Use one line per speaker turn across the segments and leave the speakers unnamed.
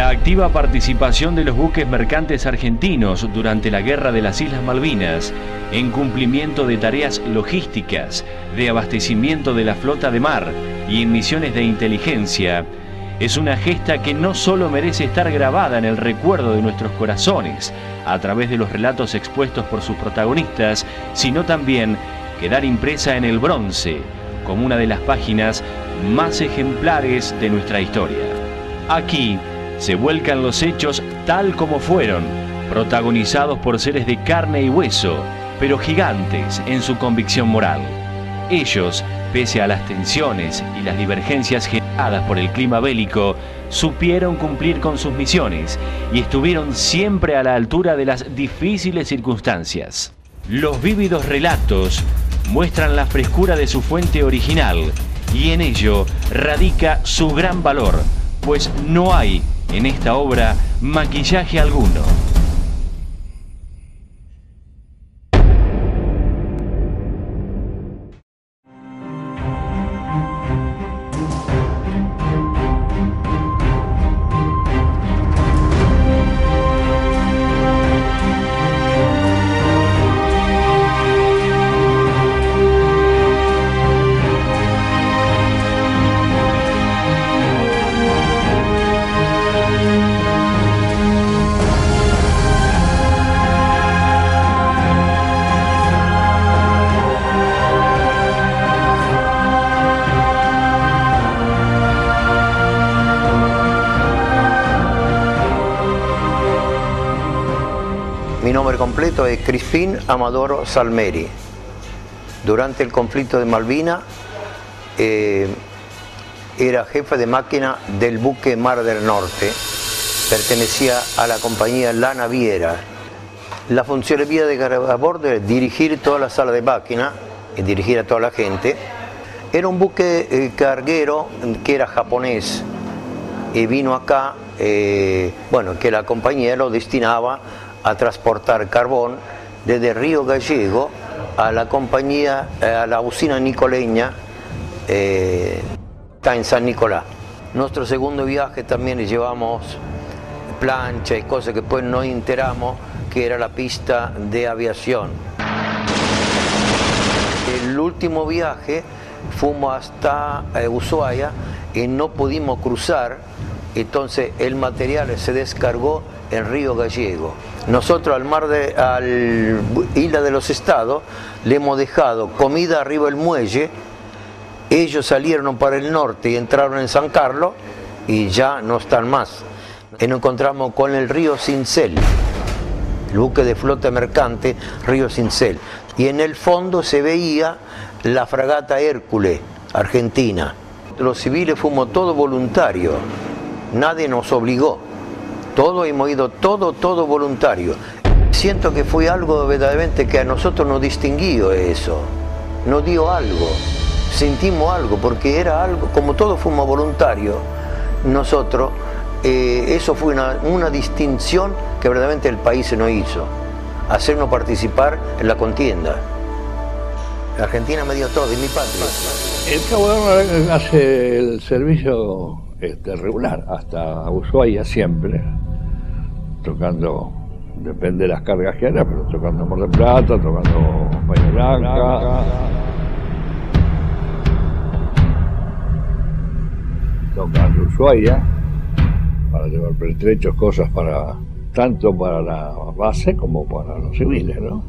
La activa participación de los buques mercantes argentinos durante la Guerra de las Islas Malvinas, en cumplimiento de tareas logísticas, de abastecimiento de la flota de mar y en misiones de inteligencia, es una gesta que no solo merece estar grabada en el recuerdo de nuestros corazones, a través de los relatos expuestos por sus protagonistas, sino también quedar impresa en el bronce, como una de las páginas más ejemplares de nuestra historia. Aquí se vuelcan los hechos tal como fueron, protagonizados por seres de carne y hueso, pero gigantes en su convicción moral. Ellos, pese a las tensiones y las divergencias generadas por el clima bélico, supieron cumplir con sus misiones y estuvieron siempre a la altura de las difíciles circunstancias. Los vívidos relatos muestran la frescura de su fuente original y en ello radica su gran valor, pues no hay en esta obra maquillaje alguno.
Mi nombre completo es Crispín Amador Salmeri. Durante el conflicto de Malvinas era jefe de máquina del buque Mar del Norte. Pertenecía a la compañía La Naviera. La función mía de a bordo es dirigir toda la sala de máquina y dirigir a toda la gente. Era un buque carguero que era japonés y vino acá, bueno, que la compañía lo destinaba a transportar carbón desde Río Gallego a la compañía, a la usina nicoleña, está en San Nicolás. Nuestro segundo viaje también llevamos plancha y cosas que después nos enteramos que era la pista de aviación. El último viaje fuimos hasta Ushuaia y no pudimos cruzar, entonces el material se descargó en Río Gallego. Nosotros al Isla de los Estados le hemos dejado comida arriba del muelle, ellos salieron para el norte y entraron en San Carlos y ya no están más. Y nos encontramos con el río Sincel, el buque de flota mercante Río Sincel, y en el fondo se veía la fragata Hércules, Argentina. Los civiles fuimos todos voluntarios, nadie nos obligó. Todos hemos ido, todo voluntario. Siento que fue algo verdaderamente que a nosotros nos distinguió eso, nos dio algo, sentimos algo, porque era algo, como todos fuimos voluntarios, nosotros, eso fue una distinción que verdaderamente el país se nos hizo, hacernos participar en la contienda. La Argentina me dio todo, y mi patria.
El Cabo de Hornos hace el servicio regular hasta Ushuaia siempre, tocando, depende de las cargas que haya, pero tocando Mar del Plata, tocando Bahía Blanca, tocando Ushuaia, para llevar pertrechos, cosas para tanto para la base como para los civiles, ¿no?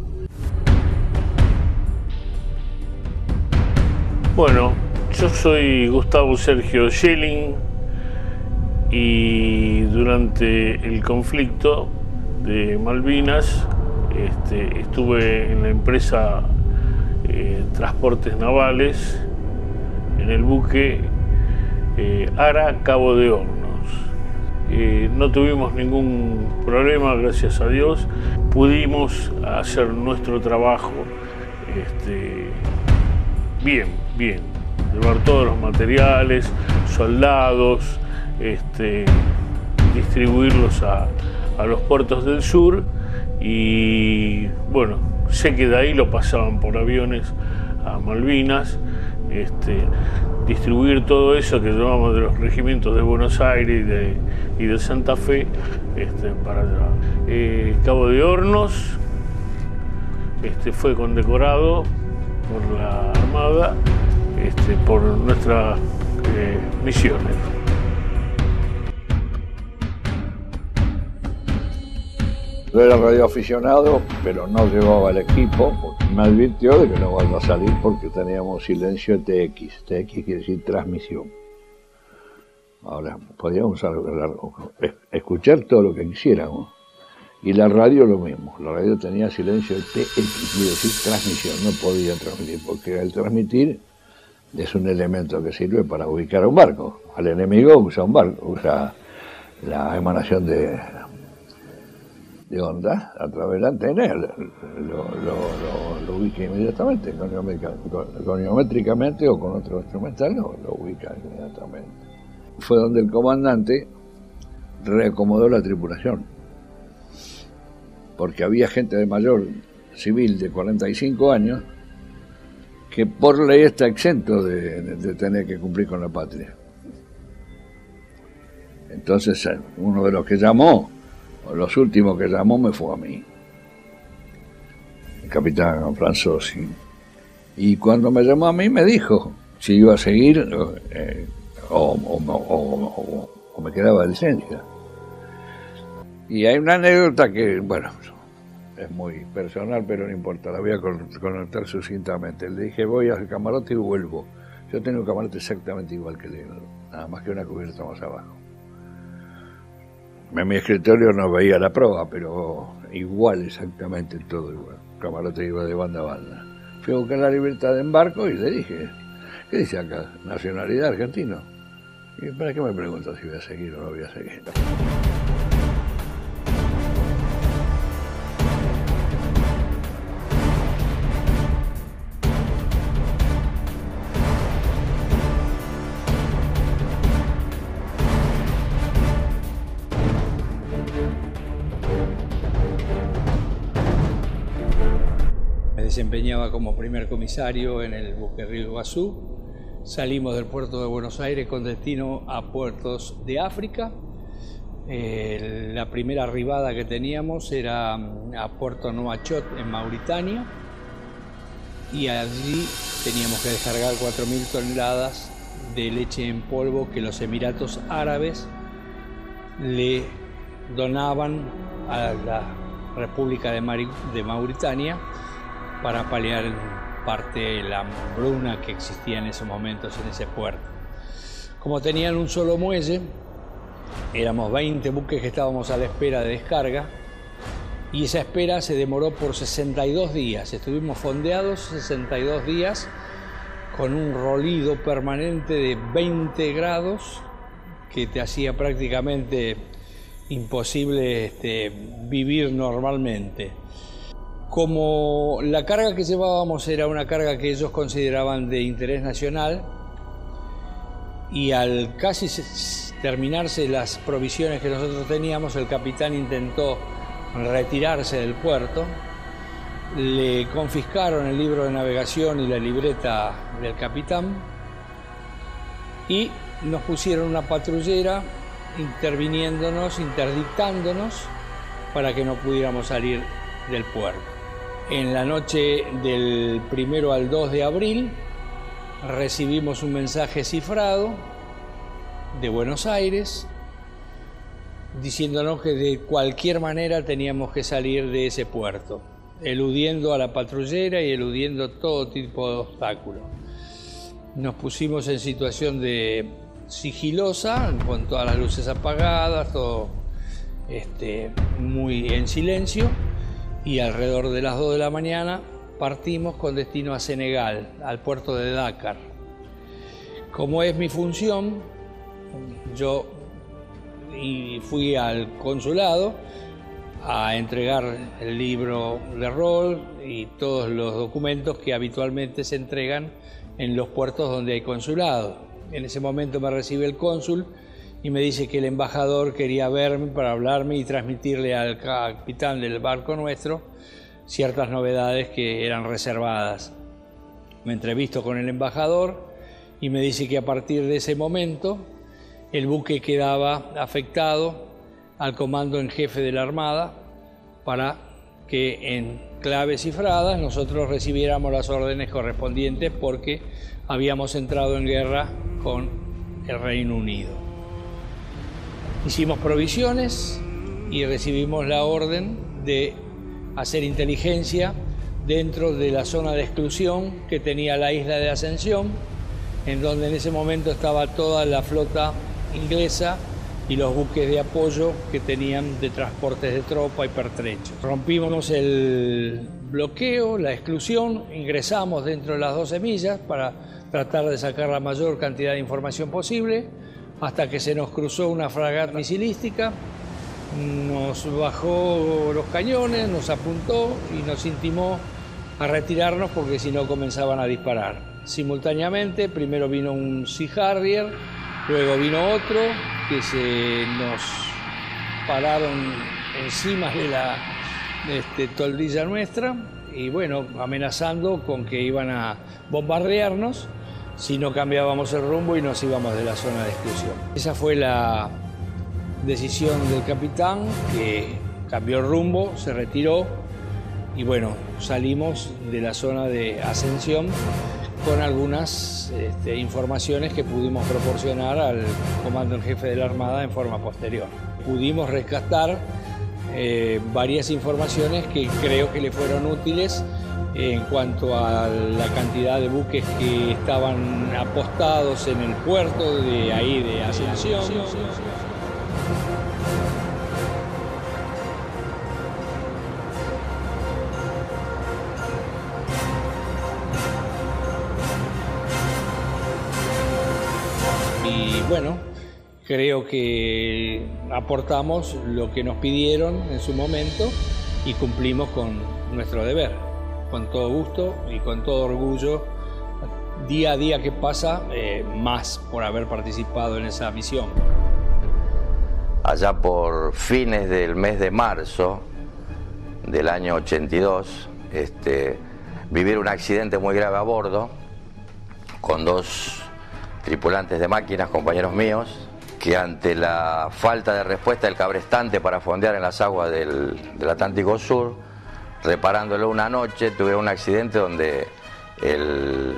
Bueno, yo soy Gustavo Sergio Schelling y durante el conflicto de Malvinas estuve en la empresa Transportes Navales, en el buque Ara Cabo de Hornos. No tuvimos ningún problema, gracias a Dios. Pudimos hacer nuestro trabajo bien, llevar todos los materiales, soldados, distribuirlos a los puertos del sur, y bueno, sé que de ahí lo pasaban por aviones a Malvinas. distribuir todo eso que llamamos de los regimientos de Buenos Aires y de Santa Fe para allá. Cabo de Hornos fue condecorado por la Armada por nuestras misiones.
Yo era radioaficionado, pero no llevaba el equipo, porque me advirtió de que no iba a salir porque teníamos silencio TX. TX quiere decir transmisión. Ahora, podíamos escuchar todo lo que quisiéramos. Y la radio lo mismo. La radio tenía silencio TX, quiere decir transmisión. No podía transmitir, porque el transmitir es un elemento que sirve para ubicar a un barco. Al enemigo usa un barco, usa la emanación de onda a través de la antena, lo ubica inmediatamente, goniométricamente o con otro instrumental lo ubica inmediatamente. Fue donde el comandante reacomodó la tripulación, porque había gente de mayor civil de 45 años que por ley está exento de tener que cumplir con la patria. Entonces uno de los que llamó, los últimos que llamó, me fue a mí, el capitán Franzosi. Y cuando me llamó a mí me dijo si iba a seguir o me quedaba de licencia. Y hay una anécdota que, bueno, es muy personal, pero no importa, la voy a contar sucintamente. Le dije, voy al camarote y vuelvo. Yo tengo un camarote exactamente igual que él, nada más que una cubierta más abajo. En mi escritorio no veía la proa, pero igual, exactamente todo igual. El camarote iba de banda a banda. Fui a buscar la libertad de embarco y le dije, ¿qué dice acá? Nacionalidad argentino. ¿Y para qué me preguntas si voy a seguir o no voy a seguir?
Desempeñaba como primer comisario en el buque Río Iguazú. Salimos del puerto de Buenos Aires con destino a puertos de África. La primera arribada que teníamos era a Puerto Nouakchott en Mauritania, y allí teníamos que descargar 4.000 toneladas de leche en polvo que los Emiratos Árabes le donaban a la República de Mauritania para paliar en parte la hambruna que existía en esos momentos en ese puerto. Como tenían un solo muelle, éramos 20 buques que estábamos a la espera de descarga, y esa espera se demoró por 62 días. Estuvimos fondeados 62 días con un rolido permanente de 20 grados que te hacía prácticamente imposible vivir normalmente. Como la carga que llevábamos era una carga que ellos consideraban de interés nacional, y al casi terminarse las provisiones que nosotros teníamos, el capitán intentó retirarse del puerto. Le confiscaron el libro de navegación y la libreta del capitán y nos pusieron una patrullera interviniéndonos, interdictándonos para que no pudiéramos salir del puerto. En la noche del 1 al 2 de abril recibimos un mensaje cifrado de Buenos Aires diciéndonos que de cualquier manera teníamos que salir de ese puerto, eludiendo a la patrullera y eludiendo todo tipo de obstáculos. Nos pusimos en situación de sigilosa, con todas las luces apagadas, todo muy en silencio, y alrededor de las 2 de la mañana partimos con destino a Senegal, al puerto de Dakar. Como es mi función, yo fui al consulado a entregar el libro de rol y todos los documentos que habitualmente se entregan en los puertos donde hay consulado. En ese momento me recibe el cónsul y me dice que el embajador quería verme para hablarme y transmitirle al capitán del barco nuestro ciertas novedades que eran reservadas. Me entrevisto con el embajador y me dice que a partir de ese momento el buque quedaba afectado al comando en jefe de la Armada para que en claves cifradas nosotros recibiéramos las órdenes correspondientes porque habíamos entrado en guerra con el Reino Unido. Hicimos provisiones y recibimos la orden de hacer inteligencia dentro de la zona de exclusión que tenía la isla de Ascensión, en donde en ese momento estaba toda la flota inglesa y los buques de apoyo que tenían de transportes de tropa y pertrechos. Rompimos el bloqueo, la exclusión, ingresamos dentro de las 12 millas para tratar de sacar la mayor cantidad de información posible, hasta que se nos cruzó una fragata misilística, nos bajó los cañones, nos apuntó y nos intimó a retirarnos porque si no comenzaban a disparar. Simultáneamente, primero vino un Sea Harrier, luego vino otro que se nos pararon encima de la toldilla nuestra y bueno, amenazando con que iban a bombardearnos si no cambiábamos el rumbo y nos íbamos de la zona de exclusión. Esa fue la decisión del capitán, que cambió el rumbo, se retiró y bueno, salimos de la zona de Ascensión con algunas informaciones que pudimos proporcionar al comando en jefe de la Armada en forma posterior. Pudimos rescatar varias informaciones que creo que le fueron útiles en cuanto a la cantidad de buques que estaban apostados en el puerto de ahí de Ascensión. Y bueno, creo que aportamos lo que nos pidieron en su momento y cumplimos con nuestro deber, con todo gusto y con todo orgullo. Día a día que pasa, más por haber participado en esa misión.
Allá por fines del mes de marzo del año 82, vivir un accidente muy grave a bordo con dos tripulantes de máquinas, compañeros míos, que ante la falta de respuesta del cabrestante para fondear en las aguas del Atlántico Sur, reparándolo una noche, tuvieron un accidente donde el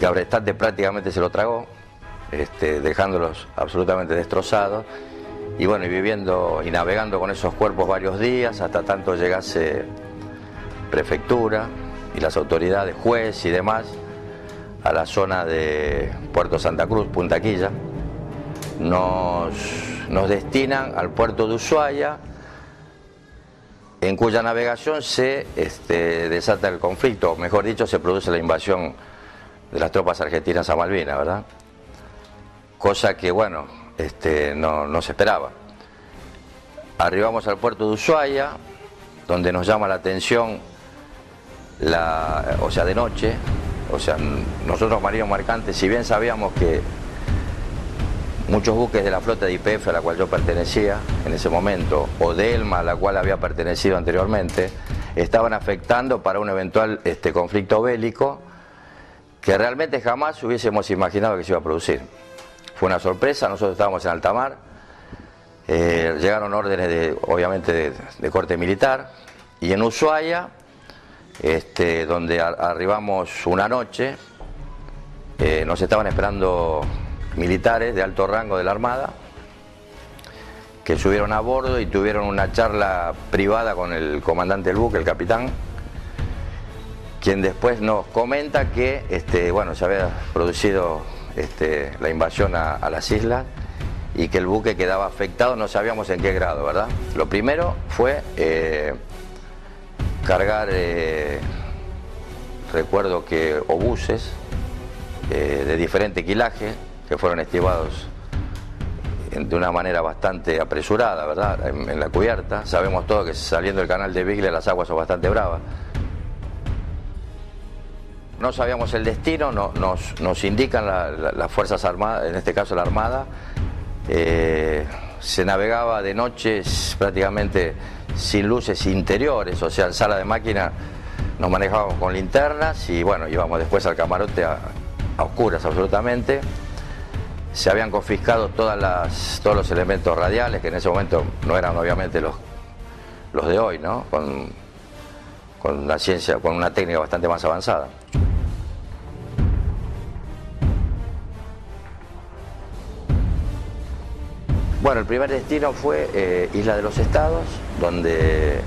cabrestante prácticamente se lo tragó, dejándolos absolutamente destrozados, y bueno, y viviendo y navegando con esos cuerpos varios días, hasta tanto llegase prefectura y las autoridades, juez y demás, a la zona de Puerto Santa Cruz, Punta Quilla. Nos destinan al puerto de Ushuaia, en cuya navegación se desata el conflicto, o mejor dicho, se produce la invasión de las tropas argentinas a Malvinas, ¿verdad? Cosa que, bueno, no se esperaba. Arribamos al puerto de Ushuaia, donde nos llama la atención, o sea, de noche. O sea, nosotros marinos mercantes, si bien sabíamos que muchos buques de la flota de YPF a la cual yo pertenecía en ese momento, o de ELMA a la cual había pertenecido anteriormente, estaban afectando para un eventual conflicto bélico que realmente jamás hubiésemos imaginado que se iba a producir. Fue una sorpresa, nosotros estábamos en alta mar, llegaron órdenes obviamente de corte militar, y en Ushuaia, donde arribamos una noche, nos estaban esperando militares de alto rango de la Armada que subieron a bordo y tuvieron una charla privada con el comandante del buque, el capitán, quien después nos comenta que bueno, se había producido la invasión a las islas y que el buque quedaba afectado, no sabíamos en qué grado, ¿verdad? Lo primero fue cargar, recuerdo que obuses de diferente quilaje que fueron estivados de una manera bastante apresurada, ¿verdad? En la cubierta. Sabemos todos que saliendo del canal de Beagle las aguas son bastante bravas. No sabíamos el destino, nos indican las Fuerzas Armadas, en este caso la Armada. Se navegaba de noche prácticamente sin luces interiores, o sea, en sala de máquina nos manejábamos con linternas y bueno, íbamos después al camarote a oscuras absolutamente. Se habían confiscado todos los elementos radiales, que en ese momento no eran obviamente los de hoy, ¿no? Con una ciencia, con una técnica bastante más avanzada. Bueno, el primer destino fue Isla de los Estados, donde,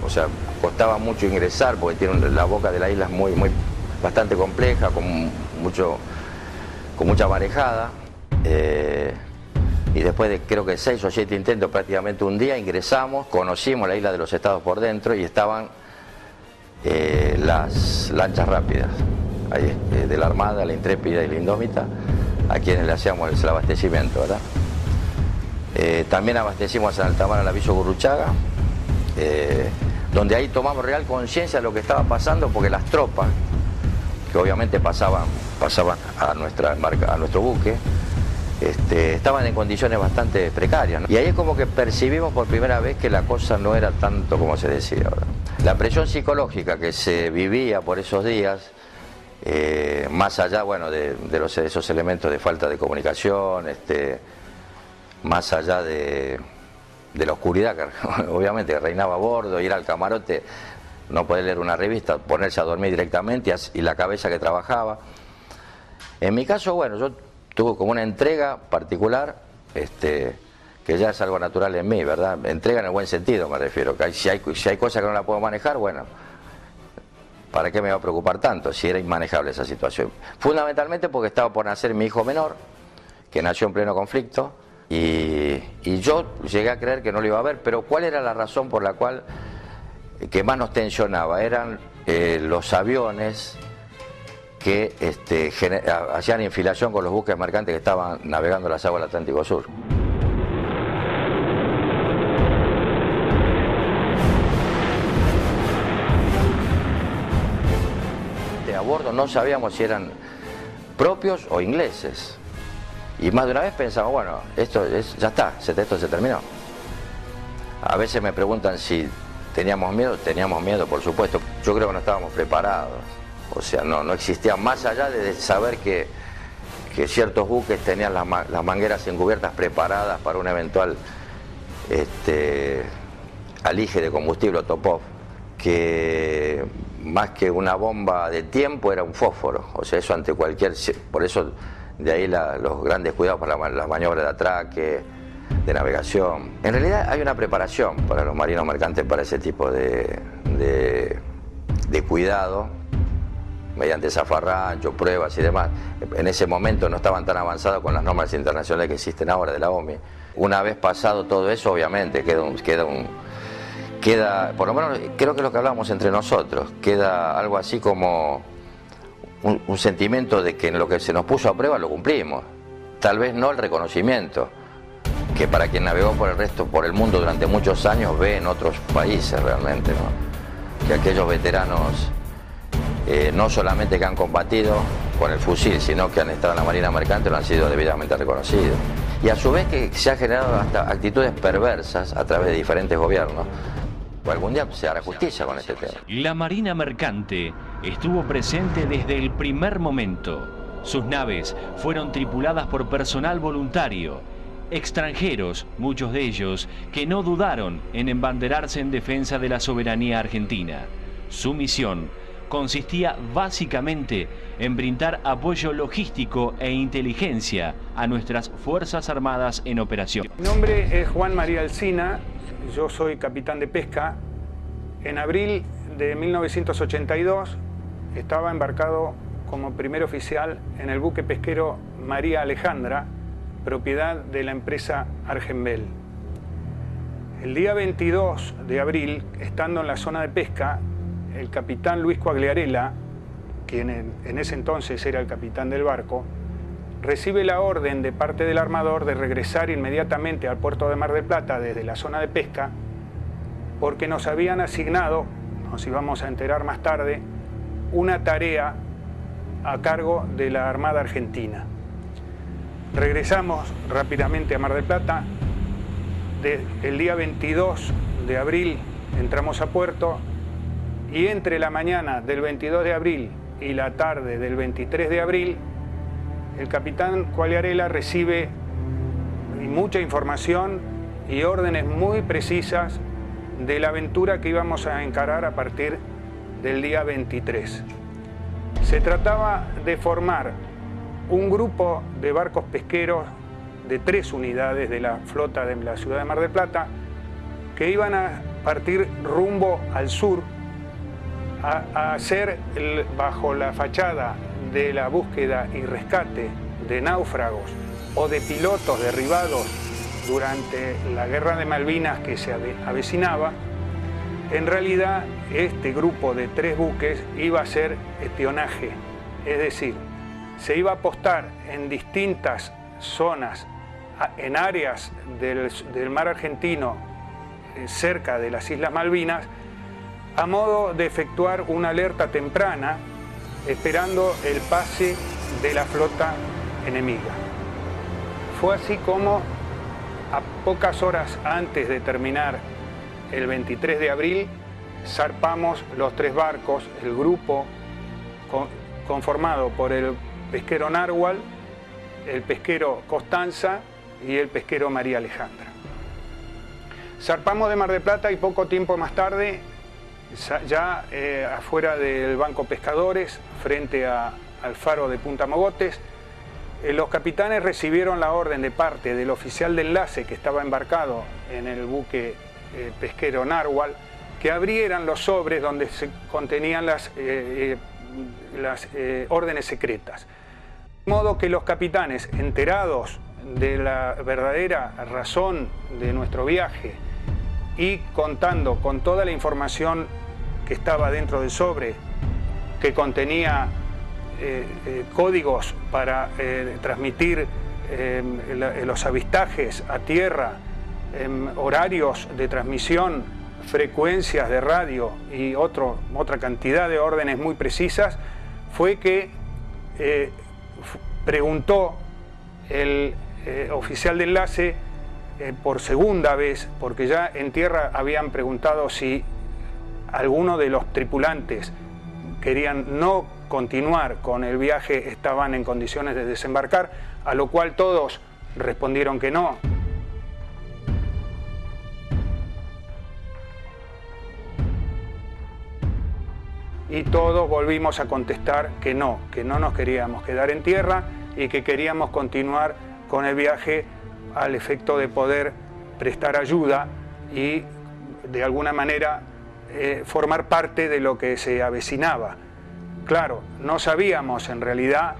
o sea, costaba mucho ingresar porque tiene la boca de la isla es bastante compleja, con mucha marejada. Y después de creo que 6 o 7 intentos, prácticamente un día, ingresamos, conocimos la Isla de los Estados por dentro y estaban las lanchas rápidas ahí, de la Armada, la Intrépida y la Indómita, a quienes le hacíamos el abastecimiento, ¿verdad? También abastecimos en alta mar al aviso Gurruchaga, donde ahí tomamos real conciencia de lo que estaba pasando, porque las tropas, que obviamente pasaban a nuestro buque, estaban en condiciones bastante precarias, ¿no? Y ahí es como que percibimos por primera vez que la cosa no era tanto como se decía, ¿verdad? La presión psicológica que se vivía por esos días, más allá, bueno, de esos elementos de falta de comunicación, más allá de la oscuridad que obviamente que reinaba a bordo, ir al camarote, no poder leer una revista, ponerse a dormir directamente y la cabeza que trabajaba. En mi caso, bueno, yo tuve como una entrega particular, que ya es algo natural en mí, ¿verdad? Entrega en el buen sentido, me refiero, que si hay cosas que no la puedo manejar, bueno, ¿para qué me va a preocupar tanto si era inmanejable esa situación? Fundamentalmente porque estaba por nacer mi hijo menor, que nació en pleno conflicto, y yo llegué a creer que no lo iba a ver, pero ¿cuál era la razón por la cual que más nos tensionaba? Eran los aviones que hacían infilación con los buques mercantes que estaban navegando las aguas del Atlántico Sur. A bordo no sabíamos si eran propios o ingleses. Y más de una vez pensamos, bueno, ya está, esto se terminó. A veces me preguntan si teníamos miedo, por supuesto. Yo creo que no estábamos preparados. O sea, no existía, más allá de saber que ciertos buques tenían las mangueras encubiertas preparadas para un eventual alige de combustible o top-off, que más que una bomba de tiempo era un fósforo. O sea, eso ante cualquier... Por eso de ahí los grandes cuidados para las maniobras de atraque, de navegación. En realidad hay una preparación para los marinos mercantes para ese tipo de cuidado, mediante zafarrancho, pruebas y demás. En ese momento no estaban tan avanzados con las normas internacionales que existen ahora de la OMI. Una vez pasado todo eso, obviamente queda, por lo menos creo que es lo que hablamos entre nosotros, queda algo así como un sentimiento de que en lo que se nos puso a prueba lo cumplimos. Tal vez no el reconocimiento que para quien navegó por el mundo durante muchos años ve en otros países realmente, ¿no? Que aquellos veteranos no solamente que han combatido con el fusil, sino que han estado en la Marina Mercante, lo han sido debidamente reconocidos. Y a su vez que se han generado hasta actitudes perversas a través de diferentes gobiernos. Algún día se hará justicia con este tema.
La Marina Mercante estuvo presente desde el primer momento. Sus naves fueron tripuladas por personal voluntario, extranjeros, muchos de ellos, que no dudaron en embanderarse en defensa de la soberanía argentina. Su misión consistía básicamente en brindar apoyo logístico e inteligencia a nuestras Fuerzas Armadas en operación.
Mi nombre es Juan María Alsina, yo soy capitán de pesca. En abril de 1982 estaba embarcado como primer oficial en el buque pesquero María Alejandra, propiedad de la empresa Argenbel. El día 22 de abril, estando en la zona de pesca, el capitán Luis Quagliarella, quien en ese entonces era el capitán del barco, recibe la orden de parte del armador de regresar inmediatamente al puerto de Mar del Plata desde la zona de pesca, porque nos habían asignado, nos íbamos a enterar más tarde, una tarea a cargo de la Armada Argentina. Regresamos rápidamente a Mar del Plata. El día 22 de abril entramos a puerto y entre la mañana del 22 de abril y la tarde del 23 de abril, el capitán Quagliarella recibe mucha información y órdenes muy precisas de la aventura que íbamos a encarar a partir del día 23. Se trataba de formar un grupo de barcos pesqueros de 3 unidades de la flota de la ciudad de Mar del Plata que iban a partir rumbo al sur a hacer, bajo la fachada de la búsqueda y rescate de náufragos o de pilotos derribados durante la guerra de Malvinas que se avecinaba, en realidad este grupo de 3 buques iba a hacer espionaje, es decir, se iba a apostar en distintas zonas, en áreas del mar argentino, cerca de las Islas Malvinas, a modo de efectuar una alerta temprana, esperando el pase de la flota enemiga. Fue así como, a pocas horas antes de terminar el 23 de abril, zarpamos los 3 barcos, el grupo conformado por el pesquero Narwhal, el pesquero Constanza y el pesquero María Alejandra. Zarpamos de Mar del Plata y poco tiempo más tarde, ya afuera del Banco Pescadores, frente al faro de Punta Mogotes, los capitanes recibieron la orden de parte del oficial de enlace que estaba embarcado en el buque pesquero Narwhal, que abrieran los sobres donde se contenían las órdenes secretas. De modo que los capitanes, enterados de la verdadera razón de nuestro viaje y contando con toda la información que estaba dentro del sobre, que contenía códigos para transmitir los avistajes a tierra, horarios de transmisión, frecuencias de radio y otra cantidad de órdenes muy precisas, fue que preguntó el oficial de enlace por segunda vez, porque ya en tierra habían preguntado si alguno de los tripulantes querían no continuar con el viaje, estaban en condiciones de desembarcar, a lo cual todos respondieron que no. Y todos volvimos a contestar que no nos queríamos quedar en tierra y que queríamos continuar con el viaje al efecto de poder prestar ayuda y de alguna manera formar parte de lo que se avecinaba. Claro, no sabíamos en realidad